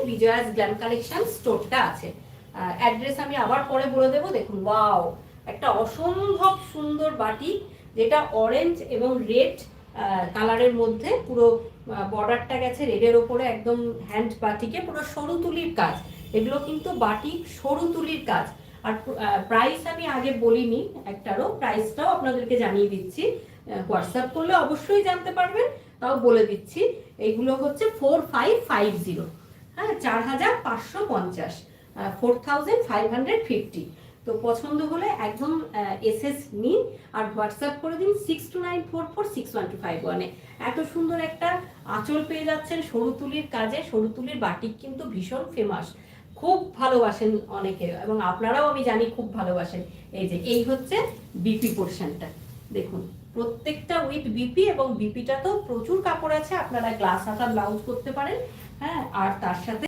বিজয়াস glam collection স্টোরটা আছে। Address আমি আবার পরে বলে দেবো। দেখুন, ওয়াও, একটা অসম্ভব সুন্দর বাটিক, যেটা অরেঞ্জ এবং রেড কালারের মধ্যে, পুরো বর্ডারটা গেছে রেডের ওপরে, একদম হ্যান্ড বাটিকে পুরো সরু তুলির কাজ। এগুলো কিন্তু বাটিক সরু তুলির কাজ। আর প্রাইস আমি আগে বলিনি, একটারও প্রাইসটাও আপনাদেরকে জানিয়ে দিচ্ছি, হোয়াটসঅ্যাপ করলে অবশ্যই জানতে পারবেন, তাও বলে দিচ্ছি। এগুলো হচ্ছে 4550, হ্যাঁ, 4550, 4550। তো পছন্দ হলে একদম এসএস নিন আর হোয়াটসঅ্যাপ করে দিন 6294461251-এ। এত সুন্দর একটা আঁচল পেয়ে যাচ্ছেন সরু তুলির কাজে। সরু তুলির বাটিক কিন্তু ভীষণ ফেমাস, খুব ভালোবাসেন অনেকে, এবং আপনারাও আমি জানি খুব ভালোবাসেন। এই হচ্ছে বিপি পোর্শনটা, দেখুন প্রত্যেকটা উইথ বিপি, এবং বিপিটা তো প্রচুর কাপড় আছে, আপনারা গ্লাস হাতা ব্লাউজ করতে পারেন, হ্যাঁ। আর তার সাথে